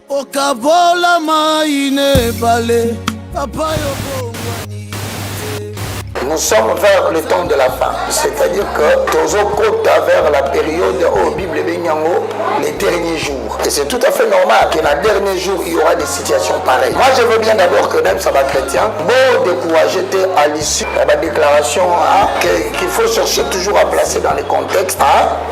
Okabola maine bale, papa yoko. Nous sommes vers le temps de la fin, c'est-à-dire que Tozo Kota vers la période où Bible Benyango, les derniers jours. Et c'est tout à fait normal que dans les derniers jours, il y aura des situations pareilles. Moi, je veux bien d'abord que même ça va chrétien, bon décourager à l'issue de la déclaration qu'il faut chercher toujours à placer dans les contextes.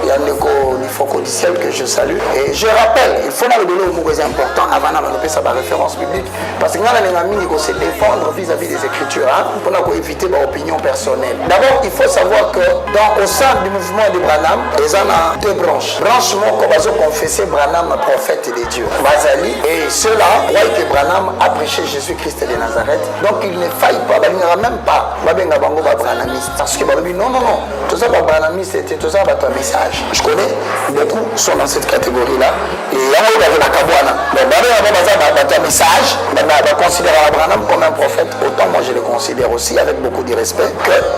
Il y a il faut codiciel que je salue. Et je rappelle, il faut dans le boulot où c'est important avant de faire sa référence biblique. Parce que nous avons se défendre vis-à-vis des Écritures pour éviter l'opinion personnelle. D'abord, il faut savoir que au sein du mouvement de Branham, ils ont deux branches. Branche qui confesser Branham prophète de Dieu. Bazali, et ceux-là croient que Branham a prêché Jésus-Christ de Nazareth. Donc il ne faille pas, il n'y aura même pas Branhamiste. Parce que non, tout ça, Branhamiste, c'était tout ça, un message. Je connais beaucoup sont dans cette catégorie-là. Et il y a la Kabouana. Donc, un message, on considère Branham comme un prophète. Autant moi je le considère aussi avec beaucoup de respect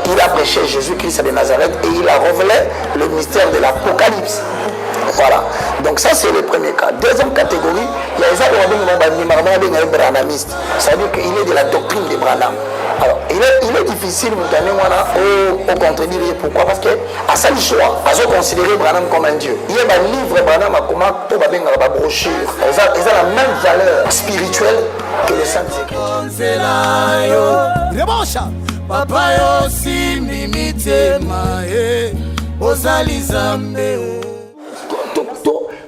qu'il a prêché Jésus-Christ de Nazareth et il a révélé le mystère de l'Apocalypse. Voilà. Donc ça c'est le premier cas. Deuxième catégorie, il y a les branhamistes. C'est-à-dire qu'il est de la doctrine de Branham. Alors, il est difficile au contredire. Pourquoi? Parce que à ça le choix, à se considérer Branham comme un dieu. Il y a un livre Branham à comment pour la brochure. Ils ont la même valeur spirituelle que les saintes écritures. Papa yo simbi mitema ozali zambe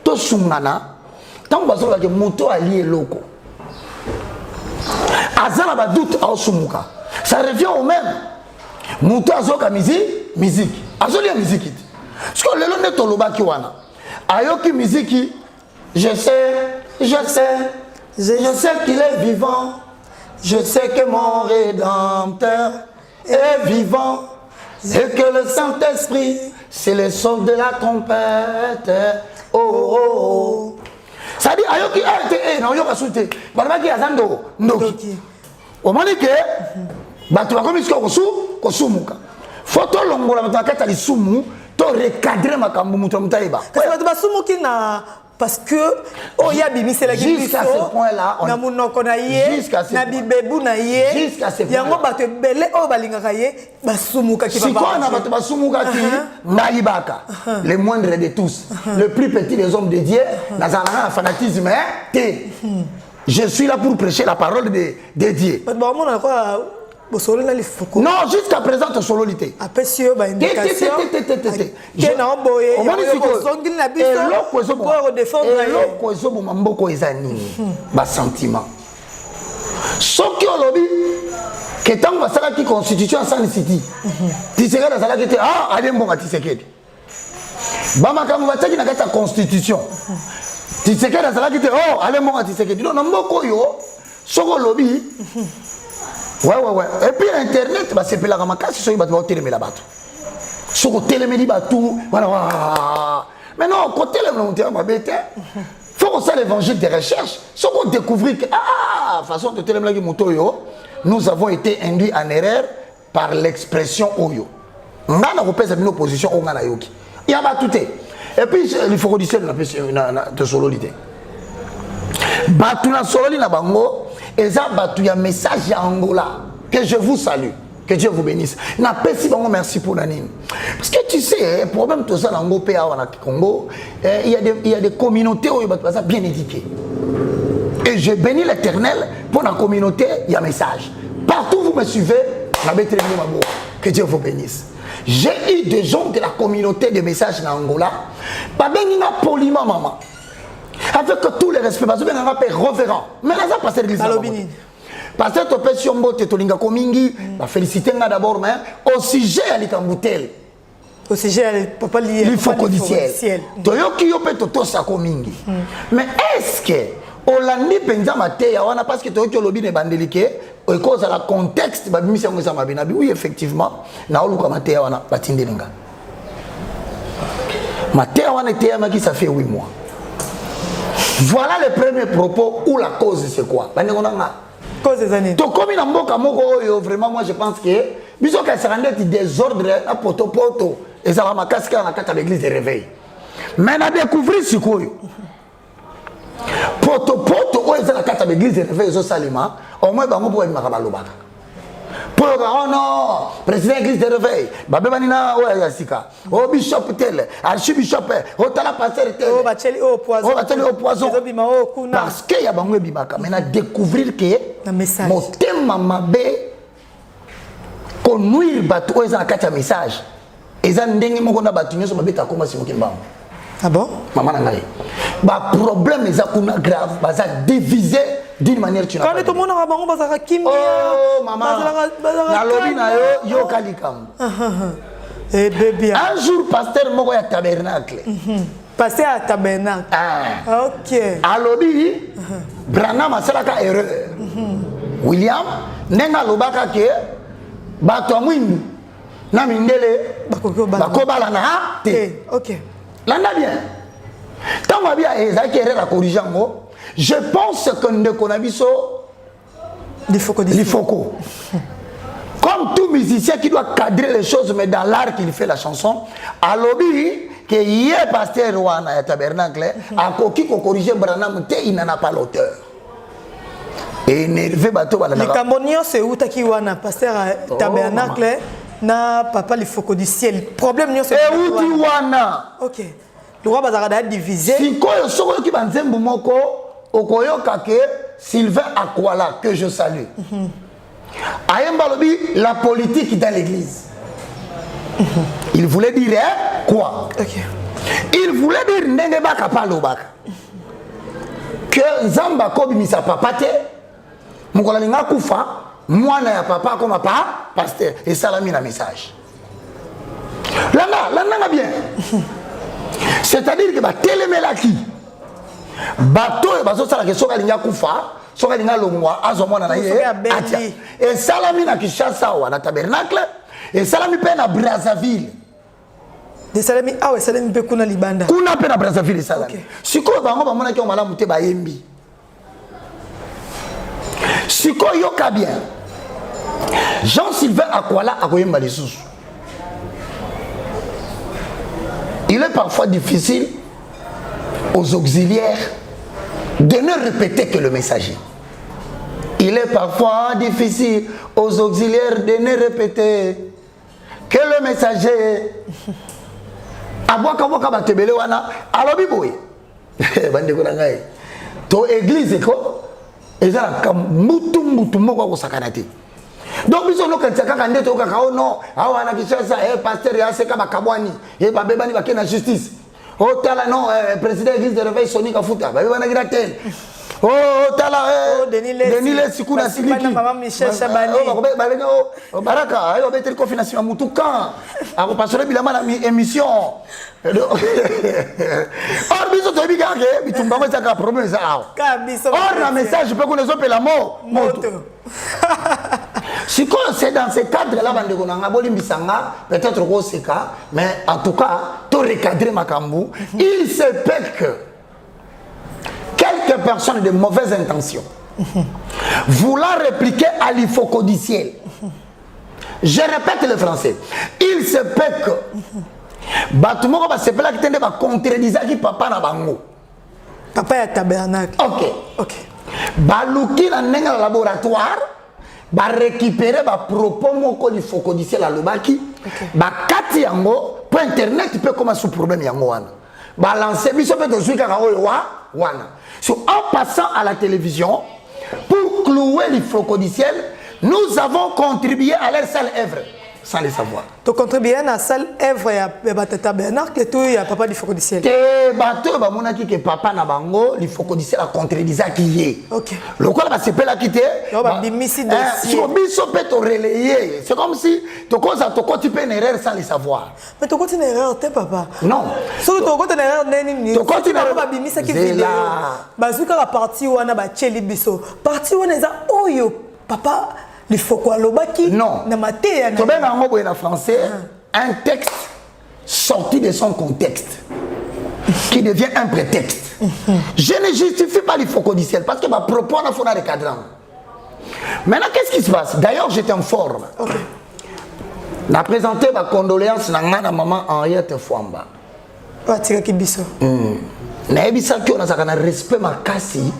to sungana tant bazola ke moto ali eloko azala ba doute au sumuka ça revient au même moto azoka musique azoli ya musique parce que lelo ne tolobaki wana ayoki musique je sais qu'il est vivant. Je sais que mon Rédempteur est vivant et que le Saint-Esprit, c'est le son de la trompette. Oh, oh, oh. Ça dit, ayoki a été, non, yoka soute. Barabaki azando, ndoki. Au moment que, batu wa komisiko kosumuka. Photo longola batu akata li sumu, to recadrer makambu mutu mutaiba. Kasi batu basumuki na parce que oh ya bibi c'est la jusqu'à ce point là na munoko na ye na bibebu na ye jusqu'à ce point yango bato belé o balingaka ye basumuka ki baba si na bato basumuka ki maibaka le moindre de tous le plus petit des hommes de Dieu nazana fanatisme je suis là pour prêcher la parole de Dieu. Non, jusqu'à présent, tu as sololité. Après, si tu as une indication, tu as un boye, tu as un sentiment. Ce qui est lobby, que tant que ça qui constitution à San City, tu sais que ça qui était allez bon à tu sais que Bama quand va qui n'a pas ta constitution, tu sais que ça qui était allez bon à tu sais que non non yo, ce que lobby. Ouais. Et puis Internet, c'est pour la ramasse, c'est pour la télémélie là-bas. Sur le télémélie batou, voilà. Mais non, côté le faut qu'on sache l'évangile des recherches. Si on découvre que, façon de télémélie motoyo, nous avons été induits en erreur par l'expression oyo. On a repéré une opposition au Ganayoki. Il y a pas tout. Et puis, il faut redire de sololité. Batou na sololi na bango. Et ça, il y a un message à Angola. Que je vous salue. Que Dieu vous bénisse. Merci pour l'année. Parce que tu sais, le problème de ça dans le Congo, il y a des communautés où il y a bien éduquées. Et je bénis l'Éternel pour la communauté, il y a un message. Partout où vous me suivez, que Dieu vous bénisse. J'ai eu des gens de la communauté de messages en Angola. Pas bien poliment, maman. Avec tous les respects, parce que vous avez un révérend. Mais là, ça passe l'église. Parce que tu peux sur Mbote, tu as Komingi, féliciter d'abord, mais au sujet à l'Ikamboutel. Au sujet, papa lié. Il faut codiciel. Tu as tout ça Komingi. Mais est-ce que, Olandi Penzamate, parce que tu as lobby de Bandelike, au cause de la contexte, oui, effectivement, Naoluka Matea, on a Batindelinga. Matea, on était ça fait 8 mois. Voilà le premier propos où la cause c'est quoi? Cause des années. Donc comme il y a vraiment moi je pense que bisous qu'elle se rendait désordre à poto et ça va ma casque à la carte à l'église de réveil. Mais on a découvert ce quoi. Poto kata l'église de réveil au salima au moins bango pour imaka balobaka pour oh non président église de réveil babé banina o yasika o bishop tel archibishop o tala pasteur tel o bacheli o poison parce que ya bango bimaka mais na découvrir que na message motema mabe ko nuire bato o za kata message eza ndenge moko na bato nyoso babeta koma simoki mbango. Ah bon? Maman nangaye. Ba problème eza kuna grave, baza divisé d'une manière tu n'as pas. Quand tout le monde a bango bazaka kimia. Oh maman. Na lobi na yo kalikam. Eh bébé. Un jour pasteur moko ya tabernacle. Pasteur à tabernacle. Ah. OK. A lobi Branham asalaka erreur. William nenga lobaka ke bato mwindu na mindele bakobala na te. OK. L'année bien. Tant que bien Isaac est à corriger moi, je pense que nous connaissons il faut comme tout musicien qui doit cadrer les choses, mais dans l'art qu'il fait la chanson, à l'objet que hier pasteur Rwanda à tabernacle a coquille pour corriger Branham, il n'en a pas l'auteur. Et énervé bateau à la. Les Camerounais c'est où qui wana pasteur à tabernacle. Na papa il faut que du ciel problème c'est et où tu wana OK le roi bazarada divisé si koyo soko ki banzembo moko okoyoka ke Sylvain Akwala que je salue ayemba lobi la politique dans l'église il voulait dire quoi OK il voulait dire ndenge baka palobaka que nzamba ko bimisa papa te mukola linga kufa moi na papa comme papa pasteur et salami na message là bien c'est-à-dire que ba telemelaki bato bazo sala ke soka linga kufa soka linga longwa azo mona na ye atia et salami na Kinshasa wa na tabernacle et salami pe na Brazzaville de salami ah ouais salami pe kuna libanda kuna pe na Brazzaville salami siko bango ba mona ki o malamu te ba yembi siko yoka bien Jean-Sylvain Akwala a koyemba les sous. Il est parfois difficile aux auxiliaires de ne répéter que le messager. Il est parfois difficile aux auxiliaires de ne répéter que le messager. Aboka boka batebele wana alobi boy. Bande ko ngai. To église ko ezala ka mutu moko ko sakanate. Donc biso no kantsaka kande to kaka no awa na Kinshasa pasteur ya seka bakabwani babebani bakena justice o tala no président église de réveil Soni Kafuta babebana gira tel o tala Denile Sikuna Siliki maman Michel Chabani babenga o baraka ayo betel confiance na mutuka ako passer bilama na émission or biso to biga ke bitumba ko saka problème ça or na message peut connaître pe la mort moto. Si c'est dans ce cadre-là, peut-être que c'est cas, mais en tout cas, tout recadrer Makambu, il se peut que quelques personnes de mauvaises intentions voulant répliquer à l'hypocodiciel. Je répète le français. Il se peut que Batumoko va se faire que va contredire qui papa na bango. Papa est tabernacle. OK. Baluki na nenga laboratoire. Ba récupérer ba propos moko li fokodicier la lobaki ba kati yango pour internet peut comment sous problème yango wana ba lancer biso peut de suika ka wana so en passant à la télévision pour clouer les fokodiciel nous avons contribué à leur sale œuvre sans le savoir. Tu contribues à la salle œuvre ya tabernacle tout ya papa du fokodiciel. Te bato ba monaki ke papa na bango li fokodiciel a contredisa qui est. OK. Le quoi ba sepela kité. Ba bimisi dossier. So biso peut te relayer. C'est comme si tu cause to tu peux une erreur sans le savoir. Mais tu continues une erreur te papa. Non. So tu continues une erreur neni. Tu continues ba bimisa ki vidéo. Bazuka la partie wana ba cheli biso. Partie wana za oyo papa il faut quoi l'obaki non tu bien en français un texte sorti de son contexte qui devient un prétexte je ne justifie pas l'hypocodiciel parce que ma propos on a fait un recadrant maintenant qu'est-ce qui se passe d'ailleurs je t'informe on a présenté ma condoléance à ma maman Henriette Fouamba Patika Kibiso na ebisa ki on a un respect makasi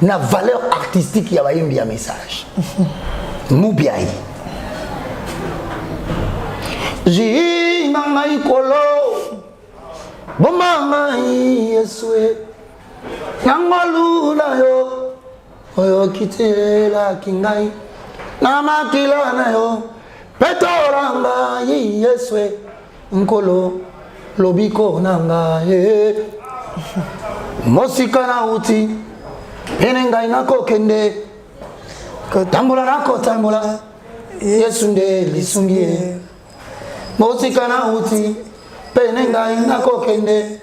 na valeur artistique ya bayembi ya message. Mubiayi. Ji ngai kolo. Bomanga Yesue. Nangolula yo. Oyo kitela kingai. Namakila na yo. Petoranga Yesue. Nkolo lobiko nanga Mosika na uti. Enengai nako kende. Tambula nako tambula. Yesu nde lisungie. Mosika na uti. Penengai nako kende.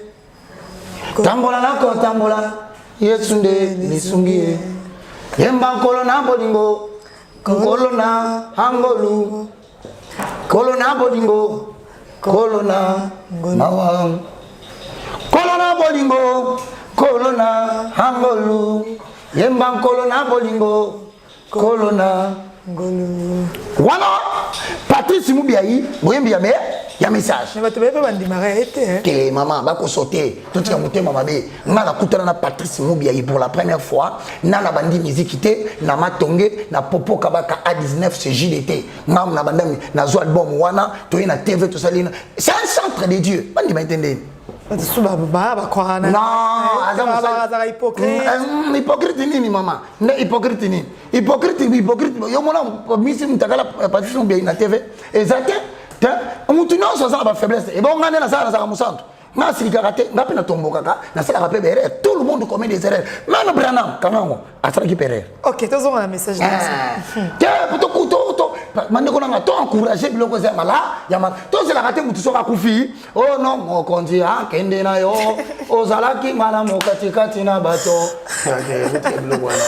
Tambula nako tambula. Yesu nde lisungie. Yemba nkolo na bolingo. Nkolo na hangolu. Kolo na bolingo. Kolo na mawang. Kolo na bolingo. Kolo na hangolu. Yemba nkolo na bolingo. Kolo na ngolu. Voilà Patrice Mubiayi, boyembi ya message. Mais tu peux pas démarrer été. Que maman va ko sauter. Tout ce que maman be. Ngala kutana na Patrice Mubiayi pour la première fois. Na na bandi musique té, na matonge, na popo kabaka A19 ce JDT. Ngam na bandami na zo album wana, to na TV to salina. C'est un centre de Dieu. Bandi m'entendez? Non, hypocrite. Hypocrite nini mama? Ne hypocrite nini? Hypocrite. Yo mona misi mtakala Patrice Mubiayi na TV. Exact. Mutu non ça va faiblesse. Et bon ngane na ça na musanto. Na silika raté, ngapi na tombo kaka, na sala rapé erreur. Tout le monde commet des erreurs. Même Branham kanango, asala ki erreur. OK, tu as un message là. Tiens, pour to mande ko na to encourager biloko za mala, ya ma. To c'est la raté mutu soka kufi. Oh non, mo konzi ha kende na yo. Ozalaki mala mo katikati na bato. OK, biloko wana.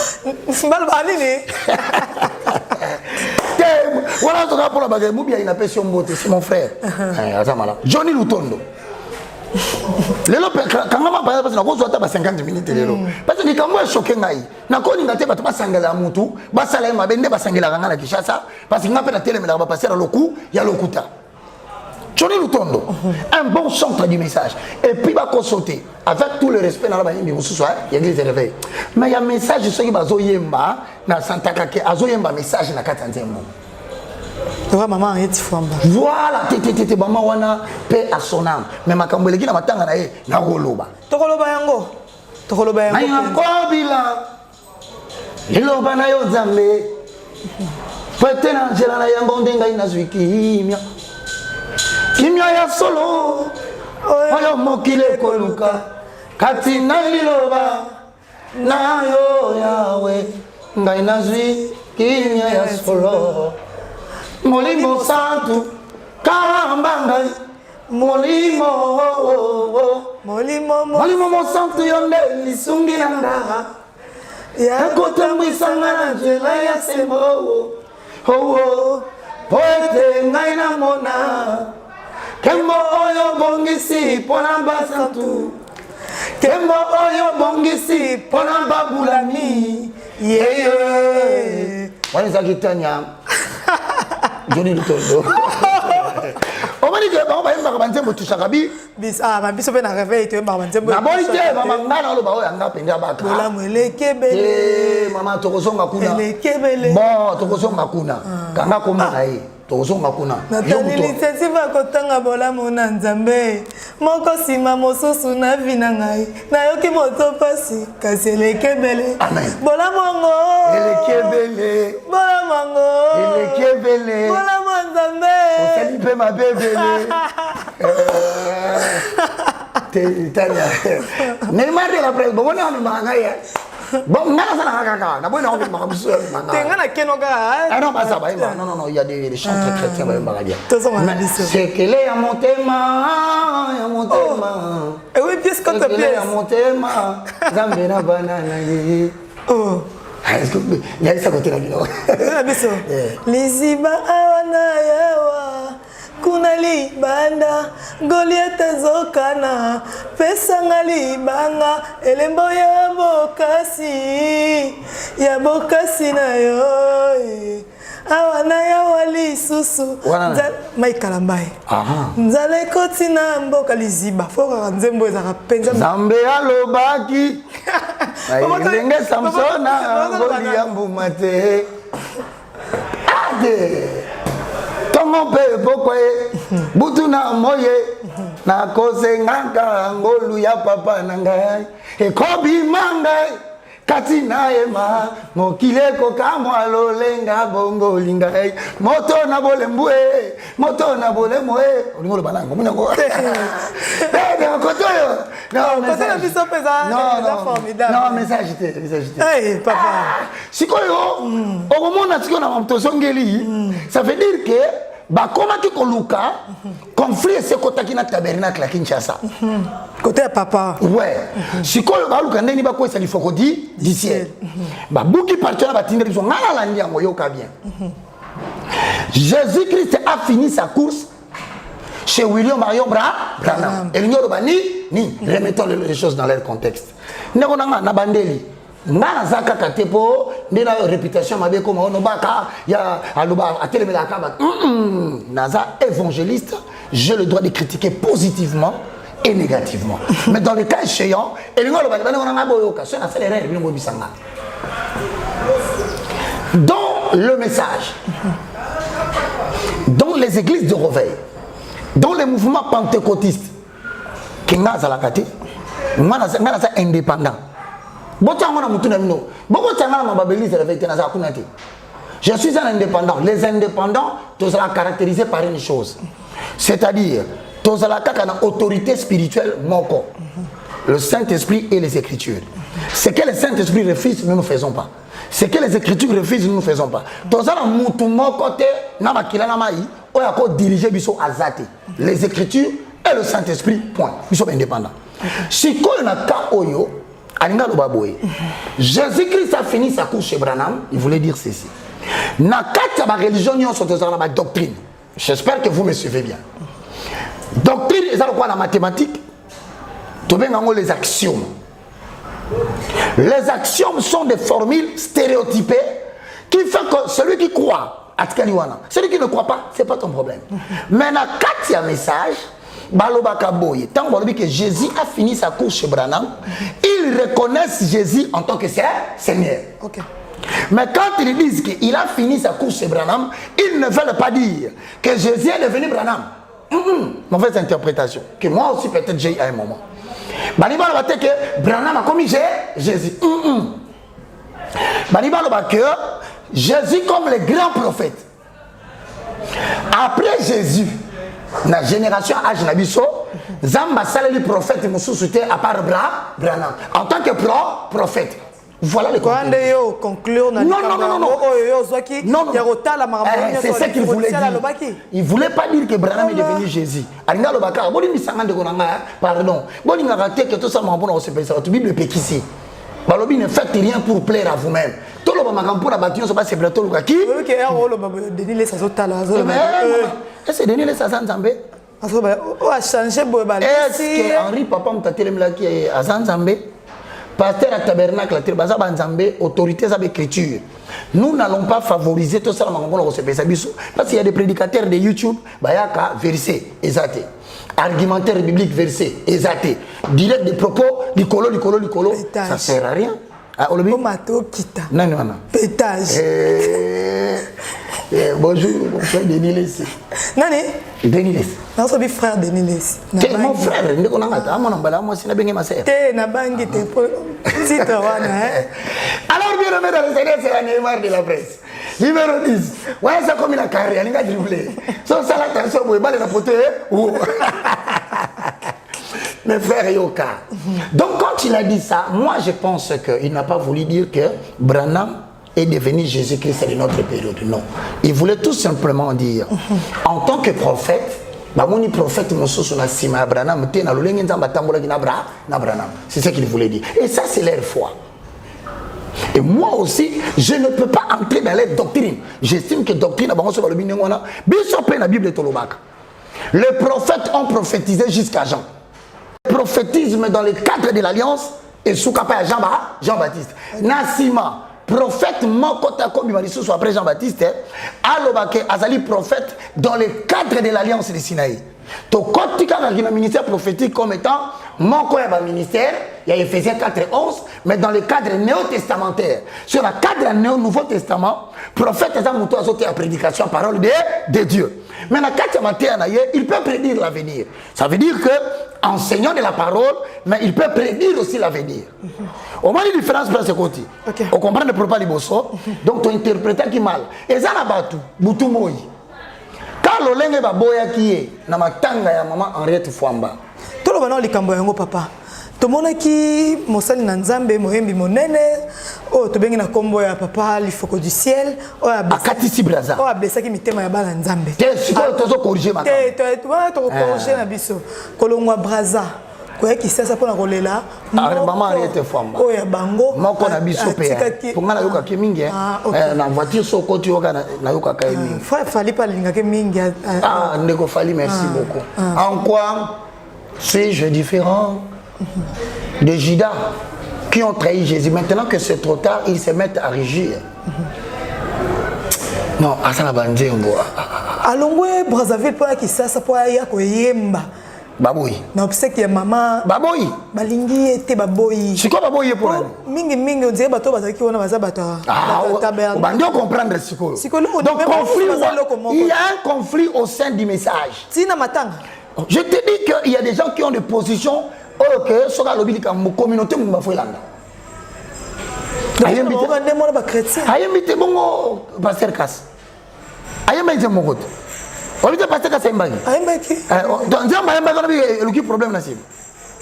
Mbal banini. Voilà ce qu'on a pour la bague. Mubiayi na passion beauté, c'est mon frère. Johnny Lutondo. Lelo quand on va parler parce que on doit 50 minutes lelo. Parce que quand moi choqué ngai. Na ko ninga te bato basangela mutu, basala ma bende basangela kanga na Kinshasa parce que ngapela tele mela ba passer le coup, ya lokuta. Johnny Lutondo, un bon centre du message. Et puis va consulter avec tout le respect dans la bagne de ce soir, il y a des réveils. Mais il y a un message sur qui bazo yemba na Santa Kake, azo yemba message na katanzembo. Maman est famba. Voilà, tété maman wana paix à son âme. Mais ma kambeleki na matanga na na goloba. Tokoloba yango. Tokoloba yango. Aya kobila. Iloba na yo zambe. Pete na njela na yango ndenga inazwiki kimia. Kimia ya solo. Oyo mokile koluka. Kati na liloba. Na yo yawe. Ngai nazwi kimia ya solo. Molimo santo, caramba, molimo santo yonde lisungi nanga, ya kotambi sangana jela ya semo, poete ngai na mona, kembo oyo bongisi ponamba santo, kembo oyo bongisi ponamba bulami, yeah. Wani zakitanya. Johnny Lutondo. On m'a dit que on va y banzembo tushakabi. Bis ma biso pe na réveil te ba banzembo. Na bonité mama ngana lo ba oya nga penda baka. Bola mwelekebele. Mama tokozonga kuna. Elekebele. Bon tokozonga kuna. Kanga koma na ye. Tokozonga kuna. Natani l'initiative akotanga bola mona nzambe. Moko sima mosusu na vina ngai. Na yoki moto pasi kasi elekebele. Amen. Bola mongo. Elekebele. Bola mongo. Elekebele. Bola monzambe. Osali pe ma bebele. Tanya. Neymar de la presse. Bon on est en mangaya. Bon, ngana sana kaka. Na boina on makabusu manga. Tengana kenoga. Ah non, pas ça, bah, non, il y a des chants très chrétiens, bah, bien. C'est que les à mon thème, à mon thème. Et oui, pièce quand tu pièce. À mon thème, Zambena banana. Oh. Est-ce que il y a ça côté là vidéo? Liziba awana yawa. Kuna libanda Goliath azokana pesa ngali banga elembo ya bokasi na yo awana ya wali susu maikala mbaye nzale koti na mboka liziba foka nzembo ezaka penza Zambe alobaki Ndenge Samson ngoli ya mbuma te. Ade. Tongo pe bokwe. Butu na moye. Na kose nganga ngolu ya papa na ngai. Ekobi mangai. Kati na ema mokile ko kamwa lolenga bongo lingai moto na bolembue moto na bolemwe olingolo banango munango kotoyo non message papa sikoyo okomona sikoyo na mtosongeli ça veut dire que bakoma ki koluka conflit se kotaki na tabernacle à Kinshasa côté papa ouais sikoyo baluka ndeni bakwesa lifoko di ciel babuki partir na batindeli biso ngala landi yango yoka bien Jésus-Christ a fini sa course chez William Marion Branham et l'ignorant bani ni remettons les choses dans leur contexte ndeko na bandeli nga zaka katepo ndena réputation mabe comme ono baka ya aluba atelemela kaba naza évangéliste, j'ai le droit de critiquer positivement et négativement mais dans le cas échéant elingo loba bana ngona boyoka so na sala erreur bino bisanga dans le message dans les églises de réveil dans les mouvements pentecôtistes qui ngaza la kate ngana za indépendant. Je suis un indépendant. Les indépendants, tous sont caractérisés par une chose. C'est-à-dire, tous sont une autorité spirituelle, moko. Le Saint-Esprit et les Écritures. Ce que le Saint-Esprit refuse, nous ne faisons pas. Ce que les Écritures refusent, nous ne faisons pas. Tous sont côté, diriger les Écritures et le Saint-Esprit, point. Ils sont indépendants. Si on a Jésus-Christ a fini sa course chez Branham, il voulait dire ceci. Na kata religion la doctrine. J'espère que vous me suivez bien. Doctrine, c'est quoi la mathématique? Les axiomes. Les axiomes sont des formules stéréotypées qui font que celui qui croit, celui qui ne croit pas, c'est pas ton problème. Mais na kata message, tant que Jésus a fini sa course chez Branham, ils reconnaissent Jésus en tant que Seigneur. Okay. Mais quand ils disent qu'il a fini sa course chez Branham, ils ne veulent pas dire que Jésus est devenu Branham. Mauvaise interprétation. Que moi aussi peut-être j'ai eu à un moment. Que Branham a commis Jésus. Que Jésus comme le grand prophète. Après Jésus, la génération âge nabiso Zamba salali prophète mususu à part Branham en tant que prophète. Voilà le conclure. Non, c'est ce qu'il voulait dire. Il voulait pas dire que Branham est devenu Jésus. Pardon. Que tout ça m'a bon se penser. La Bible est ici. Balobi ne faites rien pour plaire à vous-même. Tout le monde pour la bâtiment se passe c'est plateau qui est-ce que Denis les Azan Zambé? Est-ce que Henri Papa Mtatelemlaki est Azan Zambé? Pasteur à tabernacle, autorité à l'écriture. Nous n'allons pas favoriser tout ça parce qu'il y a des prédicateurs de YouTube, verset, exaté. Argumentaire biblique, verset, exaté. Direct des propos, licolo, ça ne sert à rien. Non. Pétage. Bonjour, mon frère Denis Lessi. Nani? Denis Lessi. Non, c'est mon frère Denis Lessi. C'est mon frère. Je ne sais pas si ma sœur. Alors, bien aimé dans le Seigneur, c'est un Neymar de la presse. Numéro 10. Ouais, ça comme il a carré, il a dribblé. Sans ça, l'attention, vous voyez, la pote. Mes frères Yoka. Donc, quand il a dit ça, moi, je pense qu'il n'a pas voulu dire que Branham est devenu Jésus-Christ de notre période. Non. Il voulait tout simplement dire, en tant que prophète, c'est ce qu'il voulait dire. Et ça, c'est leur foi. Et moi aussi, je ne peux pas entrer dans les doctrines. J'estime que doctrine, les prophètes ont prophétisé jusqu'à Jean. Le prophétisme dans le cadre de l'alliance est sous capé à Jean-Baptiste. Nassima, prophète Mokota Kobimarisou après Jean-Baptiste, Alobake Azali prophète dans le cadre de l'alliance de Sinaï. To kotika na ministère prophétique comme étant Moko ya ba ministère, il y a Ephésiens 4:11, mais dans le cadre néo-testamentaire. Sur le cadre Nouveau Testament, prophète est la prédication, parole de Dieu. Mais dans le cadre il peut prédire l'avenir. Ça veut dire que enseignant de la parole, mais il peut prédire aussi l'avenir. Au moins, la différence, c'est quoi? On comprend le propos liboso, donc tu interprètes qui mal. Et ça n'a pas tout. Boutou moi. Quand l'olenge va boya qui est, na matanga ya maman Henriette Fouamba. Tout le monde a les camboyango papa. Tout le monde qui mosali na nzambe mohembi monene. Oh, tu bengi na kombo ya papa l'ifoko du ciel. Oh, akatisi braza. Oh, ablessa qui mitema ya bala nzambe. Te siko tozo corriger makambo. Te corriger na biso. Kolongwa braza. Quoi qui ça pour la kolela. Maman Henriette Fouamba. Oh ya bango. Moko na biso pe. Pour ngana yoka ki mingi. Na voiture soko tu yoka na yoka kai mingi. Fallait pas linga ke mingi. Ah, ndeko fali merci beaucoup. En quoi suis-je différent de Judas qui ont trahi Jésus? Maintenant que c'est trop tard, ils se mettent à régir. Non, Asana Bandjengo. Alongwe Brazzaville pour qui ça pour ya ko yemba. Baboy. Na obsèque ya maman. Baboy. Balingi était baboy. C'est quoi baboy pour elle? Mingi on dirait bato bazaki wana bazabata. On va comprendre ce que. Donc conflit, il y a un conflit au sein du message. Tina matanga. Je te dis qu'il y a des gens qui ont des positions que sur la lobby de la communauté m'a fait là. Ayemite bongo pasteur Kas. Ayemite mon côté. On dit pasteur Kas Ayembaki. Ayembaki. Donc Ayembaki on a eu le problème là c'est.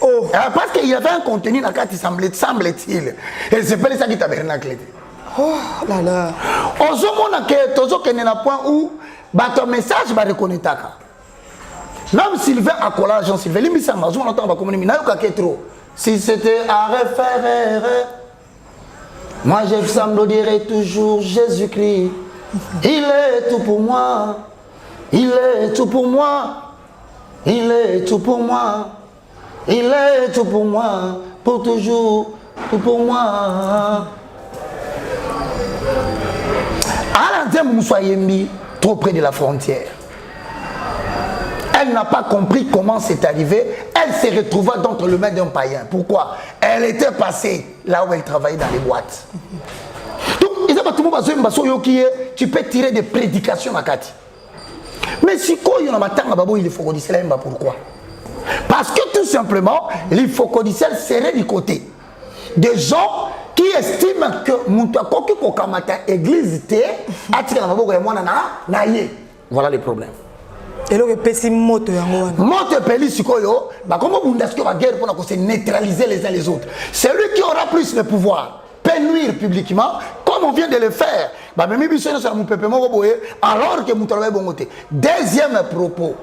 Oh. Parce qu'il y avait un contenu dans la carte semble-t-il. Et c'est pas ça qui tabernacle. Oh là là. On se montre que tozo kenena point où ton message va reconnaître. Même Sylvain a collé Jean Sylvain, il me on entend pas comme trop. Si c'était à refaire, moi je semblerais toujours Jésus-Christ. Il est tout pour moi. Il est tout pour moi. Il est tout pour moi. Il est tout pour moi. Pour toujours, tout pour moi. Alain Moussoyembi, trop près de la frontière. Elle n'a pas compris comment c'est arrivé. Elle s'est retrouvée d'entre le mains d'un païen. Pourquoi? Elle était passée là où elle travaillait dans les boîtes. Donc, tu peux tirer des prédications à Kati. Mais si il faut qu'on dise pourquoi? Parce que tout simplement, il faut qu'on dise serait du côté des gens qui estiment que l'église voilà les problèmes. Et là, il moto peli sikoyo, bah comment Bundasco va guerre pour se neutraliser les uns les autres. Celui qui aura plus de pouvoir peut nuire publiquement, comme on vient de le faire. Bah même si c'est mon peuple alors que mon travail bon côté. Deuxième propos.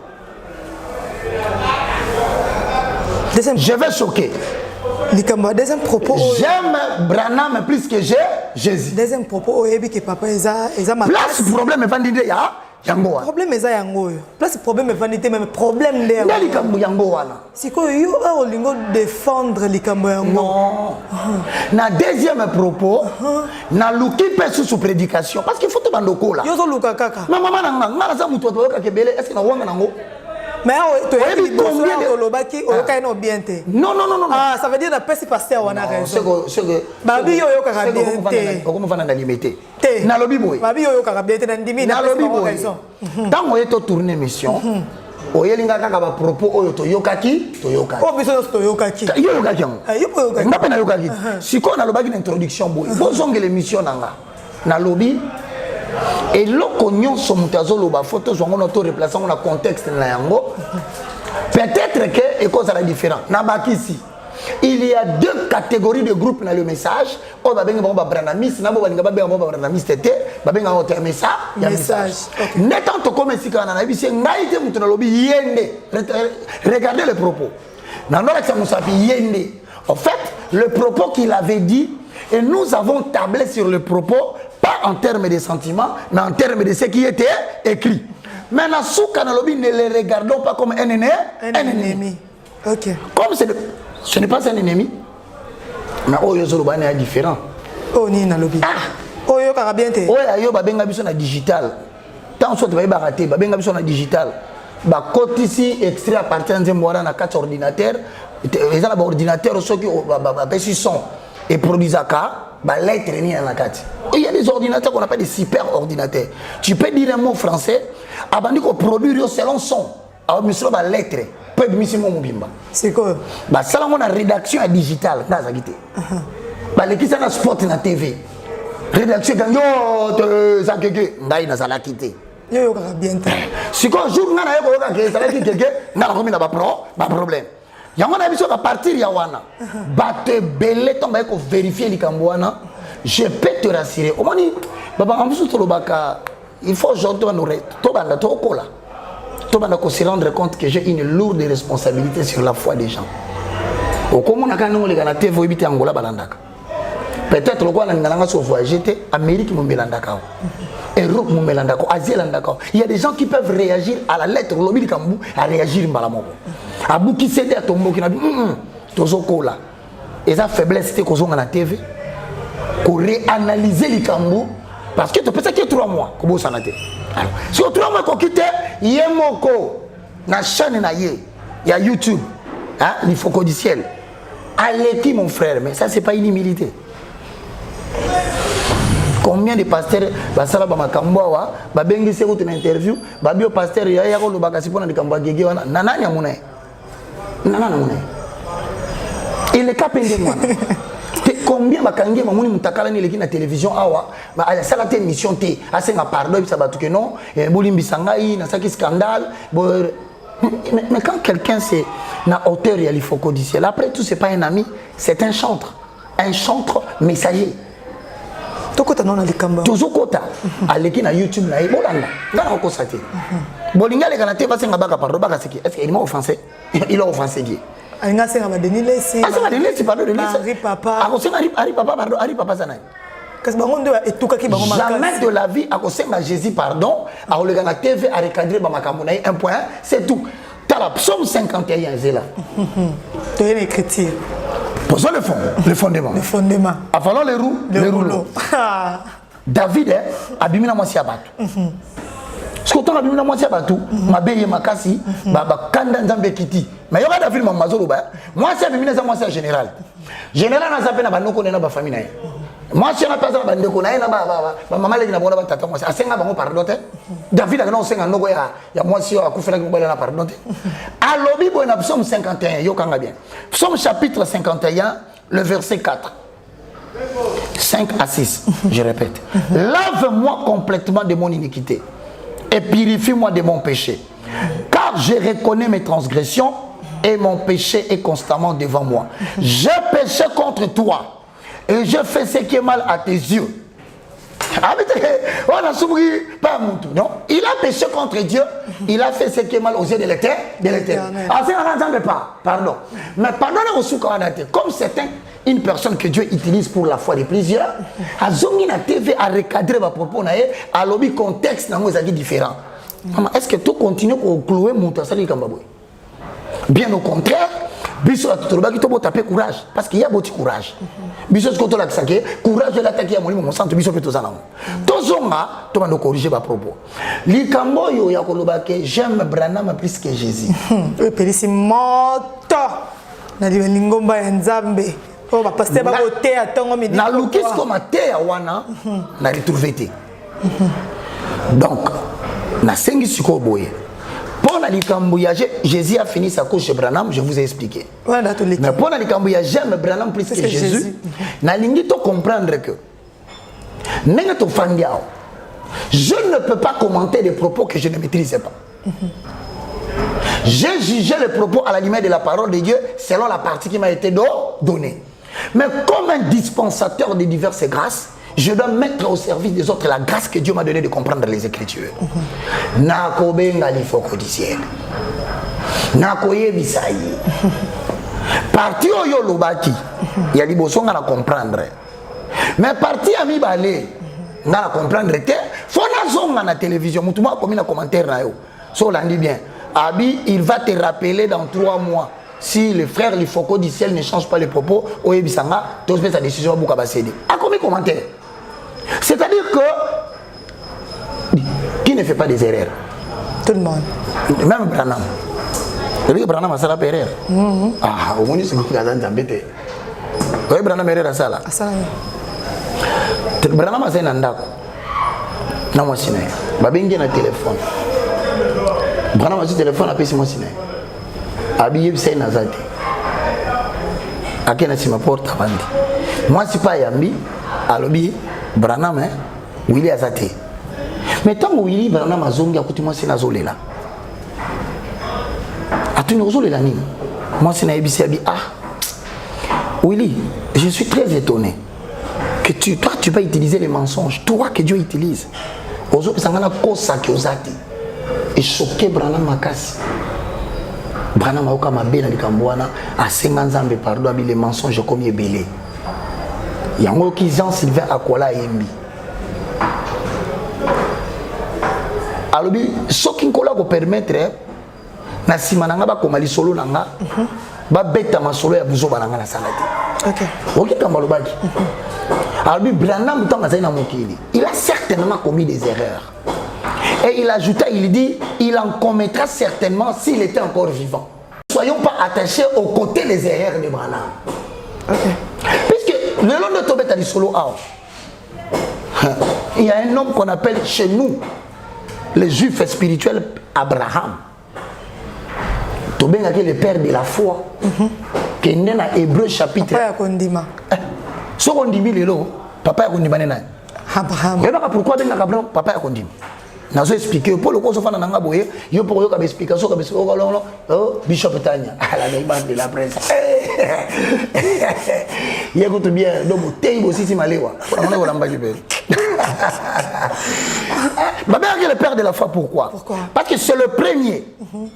Je vais choquer. Deuxième propos. J'aime Branham plus que Jésus. Deuxième propos, que papa ma place problème est ya. Yango problème est yango place problème est vanité même problème de yango wana siko yo olingo défendre likambo yango non na deuxième propos na luki pe sous prédication parce qu'il faut te bandoko là yo zo luka kaka na mama na ngara za mutu to yoka kebele est-ce que na wanga nango mais to yebi combien de lobaki o ka no bien te non ah ça veut dire na pesi pasteur wana raison c'est que babi yo yoka ka bien te comment va na limiter te na lobi boy babi yo yoka ka bien te na ndimi na lobi boy tant on est tourner mission oyelinga kaka ba propos oyo to yokaki o biso to yokaki yo yokaki ngapa na yokaki siko na lobaki na introduction boy bozonge l'émission nanga na lobi et l'ocognon son mutazo ba photo zongo noto replaçant na contexte na yango peut-être que et cause la différent na bakisi il y a deux catégories de groupes dans le message o ba benga ba branamis na bo balinga ba benga ba branamis tete ba benga o te message n'étant to comme si kana na biso ngai te mutu na lobi yende regardez les propos na nora ça musapi yende en fait le propos qu'il avait dit et nous avons tablé sur le propos pas en termes de sentiments, mais en termes de ce qui était écrit. Maintenant, ne les regardons pas comme un ennemi. Ok. Comme ce n'est pas un ennemi, mais Oyozolobane est différent. Oh, ni na lobby. Ah! Oyo karabiente. Oyo babenga biso na digital. Tant soit va baraté, babenga biso na digital. Ba côté ici extrait à partir d'un mois na 4 ordinateurs. Les ordinateurs ceux qui ba son. et produisent bah lettre ni dans la carte. Il y a des ordinateurs qu'on appelle des super ordinateurs. Tu peux dire un mot français, avant de produire selon son. Alors monsieur bah lettre, peut monsieur mon bimba. C'est quoi? Bah ça là on a rédaction digitale, dans ça quitté. Bah les qui ça na sport na TV. Rédaction quand yo ça que ngai na ça la quitté. Yo bien. Si quand jour na yo ko ka ça la quitté, na ko na ba problème. Yango na biso à partir ya wana. Ba te belé tomba ko vérifier likambwana. Je peux te rassurer. Au moins baba amsu to lobaka il faut aujourd'hui nous to banda to kola. To banda ko se rendre compte que j'ai une lourde responsabilité sur la foi des gens. Au comment on a quand on les gana TV obité Angola balandaka. Peut-être le quoi na so voyager te Amérique mo melandaka. Europe mo melandaka, Asie landaka. Il y a des gens qui peuvent réagir à la lettre lobi likambu à réagir mbala moko. Abou qui cède à tombo qui na bi tozo kola. Et ça faiblesse te kozonga na TV. Ko réanalyser likambu parce que tu peux ça que 3 mois ko ça na te. Alors, si 3 mois ko quitter yemoko na chaîne na ye, il y a YouTube, hein, il faut codiciel. Allez mon frère, mais ça c'est pas une humilité. Combien de pasteurs basala ba makambo wa ba bengi se route na interview ba bio pasteur ya ko lo bakasi pona likambo gege wana nanani amuna nanana amuna il est capable de moi. Combien bakangi mamuni mutakala ni leki na télévision awa ba ala sala te mission te asenga pardon bisa batu que non bolimbi sangai na saki scandale mais quand quelqu'un c'est na hauteur il faut codiciel après tout c'est pas un ami c'est un chantre messager tokota non alikamba tozokota aleki na YouTube na bolanda ngana ko sate bolinga le kana te basenga baka pardon baka seki est-ce qu'il m'a offensé il a offensé qui Alinga senga badeni lesi. Asa badeni lesi pardon de lesi. Ari papa. Ako senga ari papa pardon ari papa sana. Kasi bango ndo etuka ki bango makasi. Jamais de la vie ako senga Jésus pardon, ako le ganga TV a recadrer ba makambo na 1 point, c'est tout. Tala psaume 51 zela. Tu as une écriture. Posons le fondement. Le fondement. Avalons les rouleaux. David abimina mwasi abatu. Ce que tu as vu dans moi, c'est pas tout. Ma belle makasi, baba kanda nzambe kiti. Mais yoga David mamazolo ba. Moi c'est abimina za moi c'est général. Général na zape na banoko na ba famille na ye. Moi c'est na pesa ba ndeko na ye na ba mama le na bona ba tata moi. Asenga bango pardon te. David na osenga ndoko ya moi si akufela ko na pardon te. Alobi bo na psaume 51 yo kanga bien. Psaume chapitre 51 le verset 4. 5 à 6, je répète. Lave-moi complètement de mon iniquité et purifie-moi de mon péché. Car je reconnais mes transgressions et mon péché est constamment devant moi. J'ai péché contre toi et je fais ce qui est mal à tes yeux. Non, il a péché contre Dieu, il a fait ce qui est mal aux yeux de l'Éternel. Pardon. Mais pardon, comme c'est une personne que Dieu utilise pour la foi de plusieurs, à Zongina TV a recadré ma propos, à l'objet contexte différent. Est-ce que tu continues pour clouer mon tassali Kambaboué? Bien au contraire, biso atutoloba to taper courage parce qu'il y a beaucoup de courage. Biso ce que la saké courage de l'attaquer à mon centre biso peut tozana. Tozonga to bando corriger ba propos. Likambo yo ya koloba ke j'aime Branham plus que Jésus. E pelisi moto. Na libengomba ya Nzambe. Oh ba pasteur ba côté atongo midi. Na lukis comme te ya wana na retrouver te. Donc na sengi siko boye. Pour la Likambouya, Jésus a fini sa course chez Branham, je vous ai expliqué. Mais pour la Likambouya, j'aime Branham plus que Jésus. Nalingi to comprendre que je ne peux pas commenter des propos que je ne maîtrise pas. J'ai jugé les propos à la limite de la parole de Dieu selon la partie qui m'a été donnée. Mais comme un dispensateur de diverses grâces, je dois mettre au service des autres la grâce que Dieu m'a donnée de comprendre les Écritures. Nakobenga lifoko disiel. Nakoye bisayi. Parti oyo lobaki. Ya liboso nga na comprendre. Mais parti ami balé. Nga na comprendre te. Fona zonga na télévision. Moutuma komi na commentaire na yo. So landi bien. Abi, il va te rappeler dans 3 mois. Si le frère Lifoko du ciel ne change pas les propos, oye bisanga, tu fais sa décision à Boukabassédi. A combien de commentaires? C'est-à-dire que qui ne fait pas des erreurs? Tout le monde. Même Branham. Vous savez que Branham a fait erreur. Ah, au moins c'est que vous avez embêté. Oui, Branham est sala. Branham a un andako. Na moi siné. Babengi na téléphone. Branham a un téléphone appelé moi siné. Abi c'est nazati. Akena si ma porte avandi. Moi c'est pas yambi. Alobi Branham hein. Willy azati. Mais tant que Willy Branham azongi akuti moi c'est nazolela. Atuni ozolela nini? Moi c'est na ebisi abi ah. Willy, je suis très étonné que toi tu vas utiliser les mensonges, toi que Dieu utilise. Ozo pesangana kosa ki ozati. Et choqué Branham makasi. Branham aoka mabela likambwana a 50 ans pardon abi les mensonges comme ebelé. Yango ki Jean Sylvain akola yembi. Alobi soki nkola ko permettre na simananga ba komali solo nanga. Ba beta masolo ya buzo balanga na salati. OK. OK kamba lobaki. Albi Branham tant na mokili. Il a certainement commis des erreurs. Et il ajouta, il dit, il en commettra certainement s'il était encore vivant. Soyons pas attachés aux côtés des erreurs de Branham. OK. Puisque le long de Tobet a solo il y a un homme qu'on appelle chez nous les juifs spirituels Abraham. Tobet est le père de la foi. Qui est né dans Hébreu chapitre. Papa Kondima. Ce qu'on dit papa Kondima Abraham. Et pourquoi Abraham papa Kondima? Nazo expliquer pour le conseil fana nanga boye yo pour yo ka explication ka bishop Tanya la neighbor de la presse. Écoute bien donc tei aussi si malewa. On est au lamba du père. Baba est le père de la foi pourquoi? Parce que c'est le premier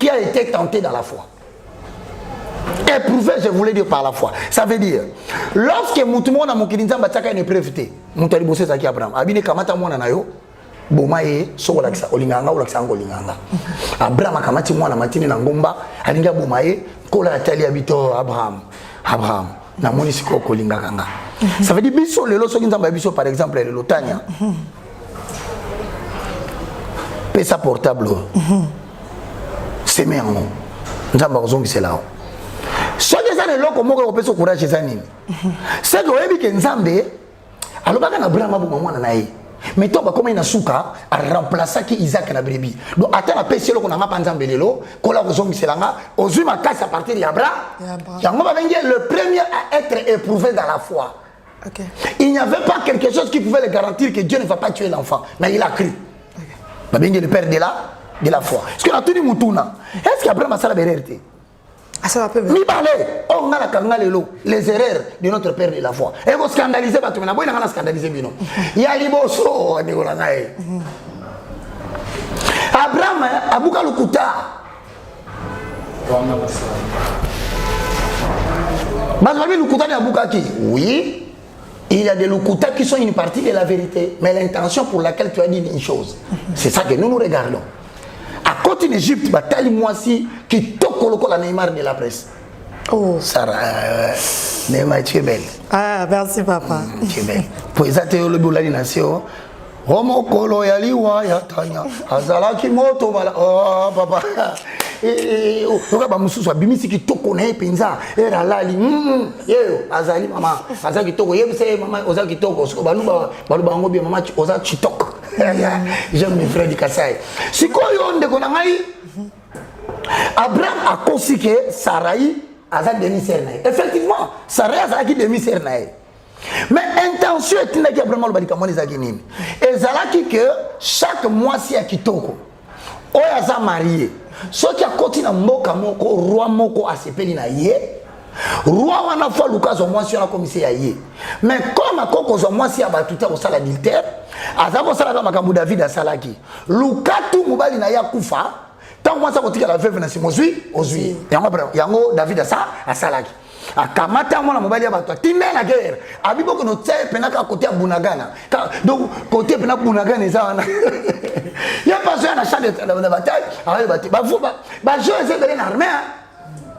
qui a été tenté dans la foi. Éprouvé, je voulais dire par la foi. Ça veut dire, lorsque Moutoumon a mokili nzamba tsaka une épreuveté, Moutali bossé zaki Abraham, abine kamata mwana na yo, bomaye so olakisa olinganga olakisa ngolinganga. Abraham akamati mwana matini na ngomba, alinga bomaye kola atali habito Abraham. Na moni siko kolinganga nga. Ça veut dire biso lelo soki nzamba biso par exemple le lotanya. Pesa portable. C'est merno. Nzamba ozongi c'est là. Ce que ça ne l'a comme on peut se courage chez Zanine. C'est que oui que Nzambe alors baka na Abraham abu mwana na ye. Mais toi comme ina suka a remplacer ki Isaac na brebi. Donc attends la pesi loko na ngapa Nzambe lelo kola kozongi selanga ozui makasi à partir d'Abraham. Yango ba bengi le premier à être éprouvé dans la foi. OK. Il n'y avait pas quelque chose qui pouvait le garantir que Dieu ne va pas tuer l'enfant, mais il a cru. OK. Ba bengi le père de la foi. Est-ce que na tuni mutuna? Est-ce qu'Abraham a ça la vérité? Mi parler, on a la kangalelo, les erreurs de notre père de la foi. Et vous scandalisez, parce que vous avez scandalisé, bino. Il y a liboso, Abraham, Abouka Lukuta. Bazali Lukuta de Abouka qui? Oui, il y a des Lukuta qui sont une partie de la vérité, mais l'intention pour laquelle tu as dit une chose, c'est ça que nous regardons. À côté d'Égypte, bataille moi si qui toque la Neymar de la presse. Oh, Sarah, Neymar, tu es belle. Ah, merci papa. Tu es belle. Pour ça, tu es le boulot de la nation. Homo kolo ya liwa ya tanya. Azala ki moto bala. Oh papa. Oka ba mususu abimisi ki toko na penza. Era lali. Yeo azali mama. Azali ki toko yebise mama oza ki toko. So baluba ngobi mama oza chitoko. J'aime mes frères du Kassai. Si quoi on de konangai Abraham a conçu que Sarai a sa demi-sœur. Effectivement, Sarai a sa demi-sœur. Mais intention est une Abraham le badika moni zakinini. Et zalaki que chaque mois si a kitoko. Oya za marié. Ce qui a continué à mboka moko roi moko a sepeli na ye. Roi wana fois Lucas au moins si on a commissaire yé. Mais comme à koko au moins si a batuta au sala adultère, azako sala ba makambu David a salaki. Lucas tout mobali na ya kufa. Tant que ça continue la veuve na simozui, ozui. Yango David a ça a salaki. A kamata mona mobali ya bato tinda na guerre. Abibo ko no tse penaka côté ya Bunagana. Donc côté penaka Bunagana eza wana. Ya pas na champ de bataille, avec bati. Ba je essaie de l'armée.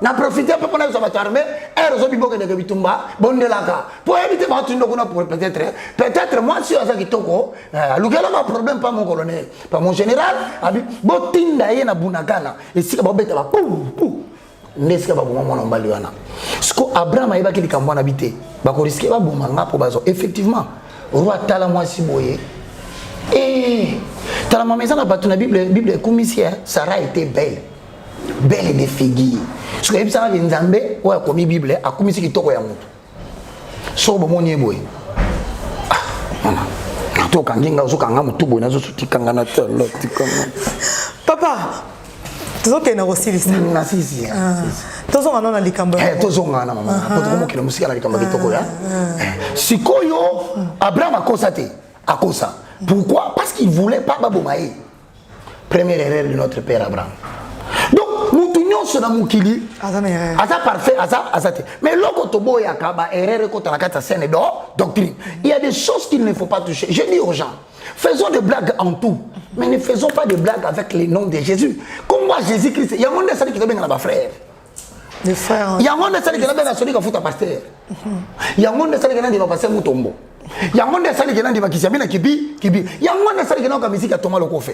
Na profiter pour connaître sa armée, et rezo bibo que de bitumba, bondelaka. Pour éviter ba tundo kuna pour peut-être moi si asa kitoko, lugela ma problème pas mon colonel, pas mon général, abi botinda ye na Bunagana. Et si ba beta ba pou. Neska ba boma mwana mbali wana. Siko Abraham ayeba ki likambo na bité. Ba ko risquer ba boma nga po bazo. Effectivement, roi tala mwasi boye. Et tala ma maison na batu na Bible commissaire Sarah était belle. Belle de figure. Siko yebisa ba nzambe oya komi Bible akumisi kitoko ya mutu. So bo moni boye. Ah, mama. To kanginga zo kanga mutu boye nazo sutikanga na tolo tikanga. Papa, tozoke na rosilisa. Na sisi. Tozonga na likambo. Tozonga na mama. Kotomo kila musika na likambo kitoko ya. Sikoyo Abraham akosa te. Akosa. Pourquoi? Parce qu'il voulait pas babomaye. Première erreur de notre père Abraham. Donc, nous tenions sur la moukili. Asa parfait, asa te. Mais lorsque tobo ya kaba erreur ko tanakata scène doctrine. Il y a des choses qu'il ne faut pas toucher. Je dis aux gens, faisons des blagues en tout, mais ne faisons pas de blagues avec les noms de Jésus. Comme moi Jésus-Christ, il y a un monde de ça qui te bien à frère. Des frères. Il y a un monde de ça qui te bien à celui qui fout à pasteur. Il y a un monde de ça qui te bien à passer Mutombo. Il y a un monde de ça qui te bien à Kisabina Kibi. Il y a un monde de ça qui te bien à musique à Thomas Lokofe.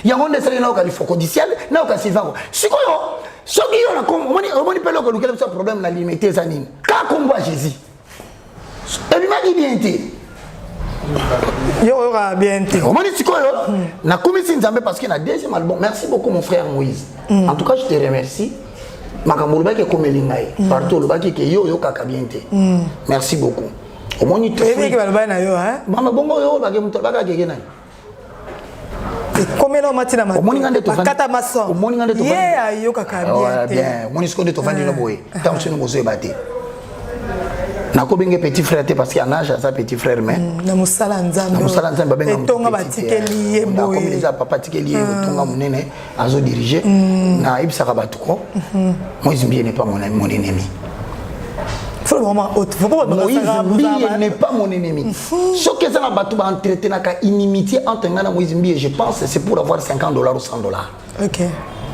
Il y a un monde de ça qui te bien à Focodiciel, n'a aucun Sylvain. Ce qui est là, on peut le coloquer ce problème la limiter ça nine. Quand on voit Jésus. Et lui m'a dit bien été. Il y aura bien été. On m'a dit quoi na commission Nzambe parce qu'il a deuxième album. Merci beaucoup mon frère Moïse. En tout cas, je te remercie. Makamuluba qui est comme Elingaï. Partout le baki qui yo kaka bien été. Merci beaucoup. Au moins il te fait. Que balba na yo hein. Mama bongo yo baki muto baka keke nani. Comme là matina ma. Au moins ngande to fandi. Kata maso. Au moins ngande to fandi. Yeah, yo kaka bien été. Bien. Moni skonde to fandi no boy. Tant que nous mozo ebate. Nako benge petit frère parce qu'il y a un âge à sa petit frère mais na musala nzambe na musala nzambe benga tonga batikeli ye boye comme déjà papa tikeli ye tonga munene azo diriger na ibsaka batuko Moïse Mbiye n'est pas mon ennemi. Faut vraiment faut pas Moïse Mbiye n'est pas mon ennemi. Ce que ça na batu ba entretenir ka inimitié entre ngana Moïse Mbiye, je pense c'est pour avoir $50 ou $100. OK.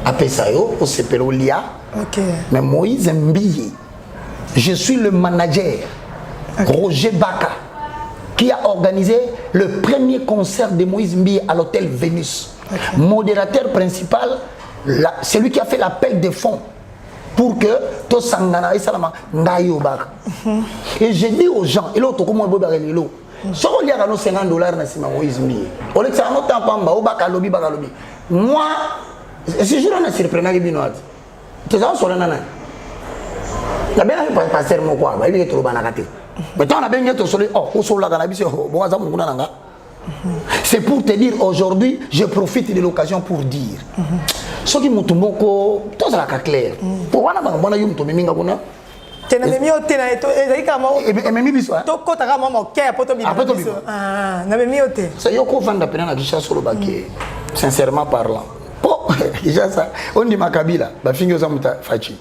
Après ça yo au sepelo lia. OK. Mais Moïse Mbiye, je suis le manager, Roger Baka, qui a organisé le premier concert de Moïse Mbiye à l'hôtel Vénus. Modérateur principal, celui qui a fait l'appel des fonds pour que tout sangana et salama ngayo Baka. Et j'ai dit aux gens, et l'autre comment on va lelo. Si on a $50 na sima Moïse Mbiye, on est en autant pamba au Baka lobby. Moi, si je n'en ai surprenant que binoat, tu sais on nana. La bien pas passer mon quoi, il est trop banacate. Mais tant on a bien été solé, oh, sur la cannabis, bon, ça mon nanga. C'est pour te dire aujourd'hui, je profite de l'occasion pour dire. Ce qui m'ont tomboko, tout ça la clair. Pour voir na bana yum to minga kuna. Tena memi ote na eto ezalika mo. Et memi biso. To kota ka mama ke poto biso. Ah, na memi ote. Ça yoko vanda pena na kisha solo baké. Sincèrement parlant. Po, déjà ça, on dit makabila, ba fingi ozamuta fachi.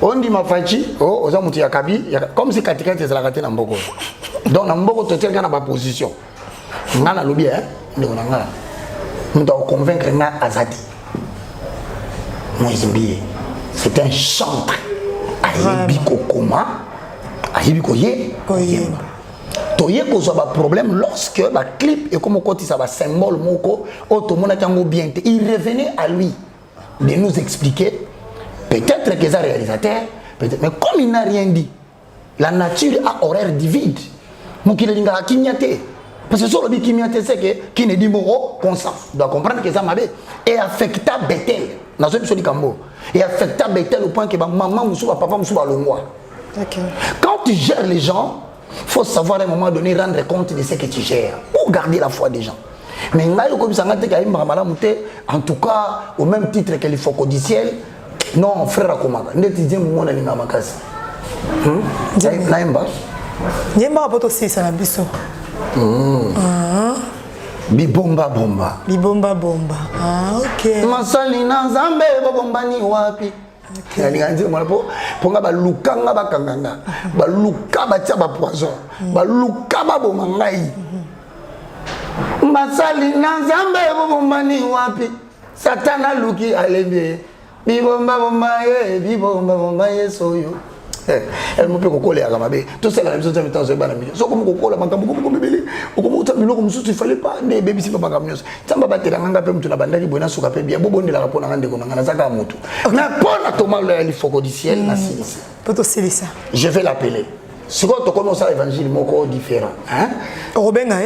On dit ma fachi, oh, ozamuti ya kabi, comme si katikati ezala kate na mboko. Donc na mboko to telka na ba position. Ngana lobi hein, ndeko na ngala. Muta convaincre nga azadi. Moïse Mbiye, c'est un chantre. Ayebi kokoma, ayebi koye, koyemba. Toye kozwa ba problème lorsque ba clip et comme koti ça ba symbole moko otomona tango bien. Il revenait à lui de nous expliquer. Peut-être que c'est un réalisateur, peut-être, mais comme il n'a rien dit, la nature a horaire divide. Donc il a dit parce que sur le kimiyate c'est que qui ne dit moro consent. Doit comprendre que ça m'a fait et affecta Bethel. Dans ce épisode du Cambo. Et affecta Bethel au point que maman moussou papa moussou le moi. Quand tu gères les gens, faut savoir à un moment donné rendre compte de ce que tu gères pour garder la foi des gens. Mais en tout cas au même titre que les Focodiciel. Non, frère Akomaka, ndeti mon alinga makasi. Naimba. Nyemba poto sisa na biso. Bibomba bomba. Bibomba bomba. Ah, OK. Masali na Nzambe bomba ni wapi? Alinga nzi mwana po ponga ba lukanga bakanganga. Ba luka ba tia ba poison. Ba luka ba bomba ngai. Masali na Nzambe bomba ni wapi? Satana luki alembe. Bibomba bomba ye soyo. Elle me peut coller à Gamabé. Tout ça la même chose dans ce banami. So comme coller manka beaucoup bébé. Ou comme biloko mususu il fallait pas ne bébé si papa kamnyos tamba batela nganga pe mutu na bandaki bona suka pe bien bobo ndela rapona ngande ko ngana zaka mutu mais pour la Thomas le foko du ciel na silisi poto silisa je vais l'appeler si quand on commence à évangile moko différent hein Robenga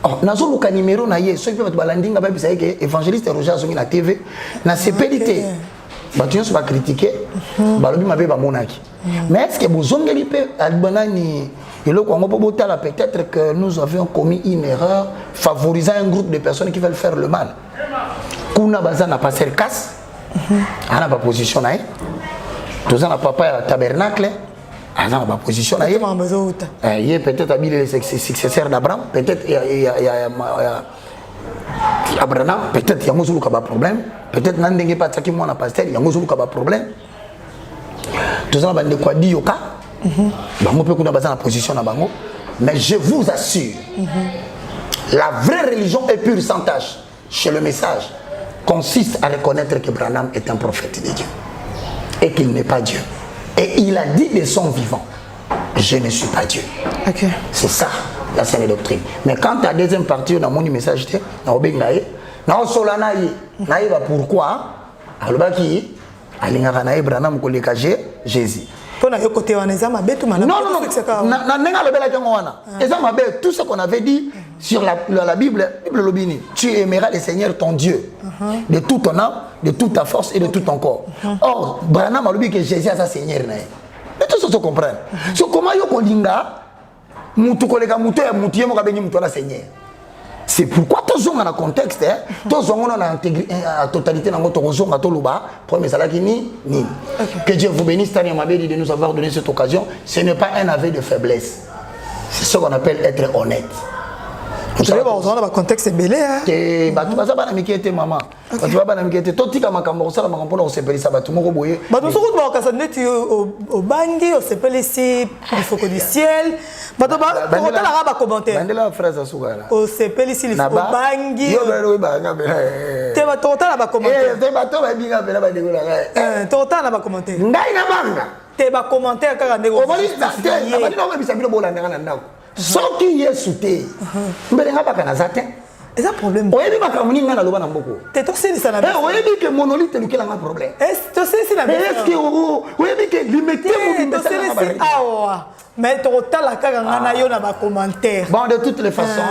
oh nazo luka numéro na ye so pe bato balandinga ba bisa ke évangéliste Roger Zongi na TV na CPDT bato nyonso ba critiquer balobi mabe ba monaki mais est-ce que bozongeli pe albanani et le Congo peut-être que nous avions commis une erreur favorisant un groupe de personnes qui veulent faire le mal. Kuna baza n'a pas ser casse. Ana pas position là. Tous ana papa tabernacle. Ana pas position là. Il est peut-être habillé les successeurs d'Abraham, peut-être il y a Abraham, peut-être il y a mozulu kaba problème, peut-être nandenge pas taki moi na pasteur, il y a mozulu kaba problème. Tous ana bande quoi di yoka. Bango peut qu'on a la position na bango, mais je vous assure, la vraie religion est pure sans tâche. Chez le message, consiste à reconnaître que Branham est un prophète de Dieu et qu'il n'est pas Dieu. Et il a dit de son vivant, je ne suis pas Dieu. Okay. C'est ça la saine doctrine. Mais quand la deuxième partie dans mon message, na obeng nae, na solana yi, nae ba pourquoi? Alors qui alingaka nae Branham ko le kaje Jésus. Non, non, tout ce qu'on avait dit sur la Bible, tu aimeras le Seigneur ton Dieu de toute ton âme, de toute ta force et de tout ton corps. Or, Branham a dit que Jésus est sa Seigneur. Mais tout ça se comprend. Comment Seigneur? C'est pourquoi tous ont un contexte, tous ont une totalité dans notre réseau, que Dieu vous bénisse, Tania Mabedi, de nous avoir donné cette occasion. Ce n'est pas un aveu de faiblesse. C'est ce qu'on appelle être honnête. Vous allez voir, dans le contexte belé. Tu vas pas m'inquiéter, maman. Tu vas pas m'inquiéter. Toi, tu vas m'inquiéter. Ça va m'inquiéter. On s'appelle ça. Tu vas m'inquiéter. Bah, nous sommes au Bangui, on s'appelle ici, il faut que du ciel. Bah, tu vas commenter. La phrase à Sougara. On s'appelle ici, il faut Bangui. Tu vas commenter. Tu vas commenter. Tu vas commenter car on est sans qui est souté, mais les gens ne savent pas. C'est un problème. Oui, mais ma camoufle n'a pas beaucoup. T'es toxique, ça n'a pas. Oui, mais que monolithe est le problème. Est-ce que c'est la même chose? Est-ce que oui, mais que limité mon toxique, ah mais t'as la carangana yo na ba commentaire. Bon, de toutes les façons.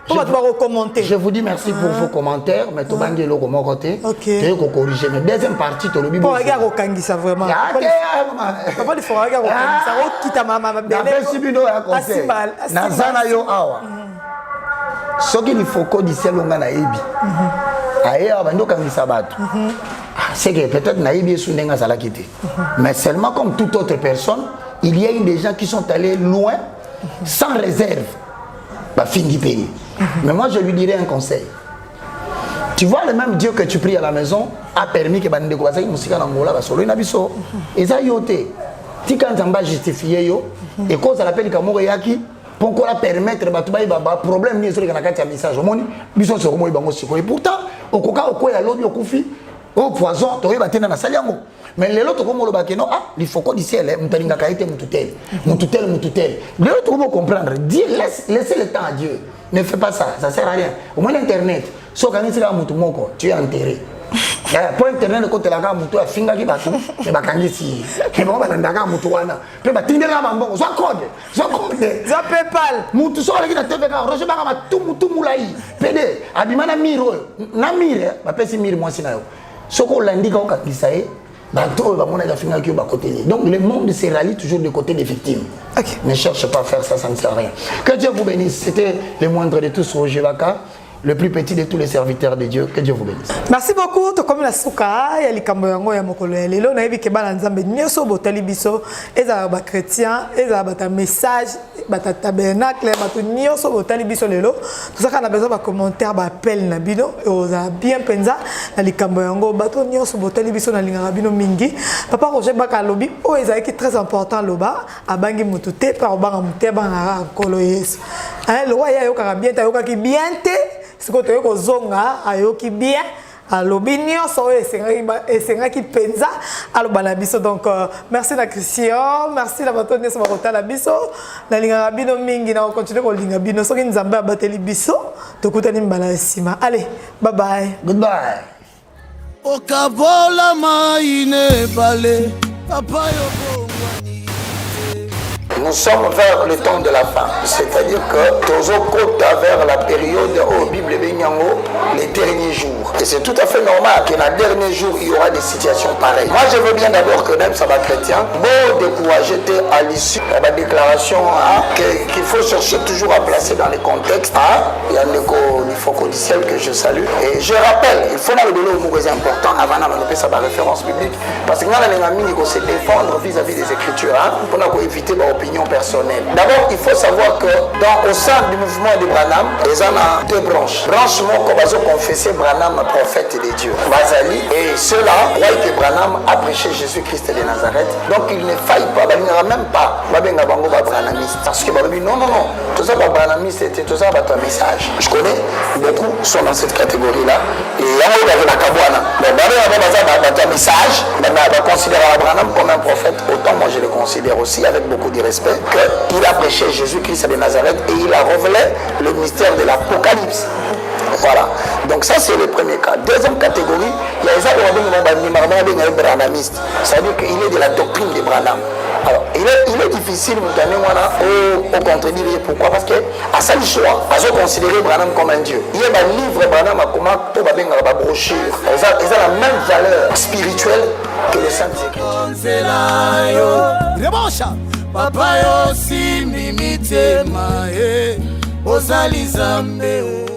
Comment tu vas recommander? Je vous dis merci pour vos commentaires, mais tu vas me dire comment côté. Tu vas corriger. Mais deuxième partie, tu as le bible. Pour regarder au kangi, ça vraiment. Papa, il faut regarder au kangi. Ça va quitter ma maman. D'après si bino a conseil. Nazana yo awa. Ce qu'il faut qu'on dise c'est longa na ebi. Aïe, abando kangi sabato. C'est que peut-être na ebi sous nenga sala quitter. Mais seulement comme toute autre personne, il y a des gens qui sont allés loin, sans réserve. Bah, fini pays. Mais moi, je lui dirais un conseil. Tu vois, le même Dieu que tu pries à la maison a permis que Bande Kouasa musique en Angola va solo inabiso. Et ça yoté. Si quand on va justifier yo et cause à l'appel Kamoro Yaki pour qu'on la permettre bah tu vas problème ni sur le canal message au monde biso sur moi bango siko et pourtant au coca au quoi ya lobby au kufi au poison to yeba tena na saliango. Mais les autres comme le bakeno ah il faut qu'on dise elle mutalinga kaite mututel les autres comment comprendre dis laissez le temps à Dieu ne fais pas ça sert à rien au moins l'internet so quand tu as mutu moko tu es enterré pour internet ko telaka mutu afinga ki batu e bakangisi ke mo banandaka mutu wana pe batindela mambongo so code za PayPal mutu so leki na TV ka roje baka mutu mulai pede abimana miro na mire ba pesi mire moi sinayo soko landika okakisae. Donc le monde se rallie toujours du côté des victimes. Okay. Ne cherche pas à faire ça, ça ne sert à rien. Que Dieu vous bénisse. C'était le moindre de tous, Roger Waka, le plus petit de tous les serviteurs de Dieu. Que Dieu vous bénisse. Merci beaucoup. To comme la souka, ya likambo yango ya mokolo ya lelo na yebi ke bana nzambe nyoso botali biso eza ba chrétien, eza ba message, ba tabernacle, ba to nyoso botali biso lelo. Tout ça kana besoin ba commentaire ba appel na bino et oza bien penza na likambo yango ba to nyoso botali biso na linga bino mingi. Papa Roger Baka lobi o eza ki très important loba abangi mutu te par obanga mutu banga kolo Yesu. Hein le roi ya yo ka bien ta yo ka ki bien te. Si vous avez zonga, ayoki bien, alobi nyonso oyo esengaki mpenza aloba na biso. Donc merci na Christian, merci na bato nyonso bakotala biso, nalingaka bino mingi na kocontinue kolinga bino soki nzambe abateli biso tokutani mbala ya nsima. Allez, bye bye. Goodbye. Okabola maine balé papa yo. Nous sommes vers le temps de la fin, c'est-à-dire que Tozo compte vers la période où la Bible est les derniers jours. Et c'est tout à fait normal que dans les derniers jours, il y aura des situations pareilles. Moi, je veux bien d'abord que même ça va chrétien, bon décourager à l'issue de la déclaration qu'il faut chercher toujours à placer dans les contextes. Il y a il faut codiciel que je salue. Et je rappelle, il faut dans le boulot c'est important avant de faire sa référence biblique. Parce que nous avons se défendre vis-à-vis des Écritures pour éviter l'opinion personnelle. D'abord, il faut savoir que au sein du mouvement de Branham, ils ont deux branches. Branche comme ils ont confessé Branham, prophète de Dieu. Bazali, et ceux-là croient que Branham a prêché Jésus-Christ de Nazareth. Donc il ne faille pas, il n'y aura même pas Branhamiste. Parce que non, tout ça, Branhamiste, c'était tout ça, un message. Je connais beaucoup sont dans cette catégorie-là. Et il y a la Kabouana. Mais un message, on considère Branham comme un prophète. Autant moi je le considère aussi avec beaucoup de respect qu'il a prêché Jésus-Christ de Nazareth et il a révélé le mystère de l'Apocalypse. Voilà. Donc ça c'est le premier cas. Deuxième catégorie, il y a les branhamistes. C'est-à-dire qu'il est de la doctrine de Branham. Alors, il est difficile de donner au contredire. Pourquoi? Parce que à ça choix, ils ont considéré Branham comme un dieu. Il y a un livre Branham à comment pour la brochure. Ils ont la même valeur spirituelle que les saints écritures. Papa yo simbi mitema ozali Nzambe.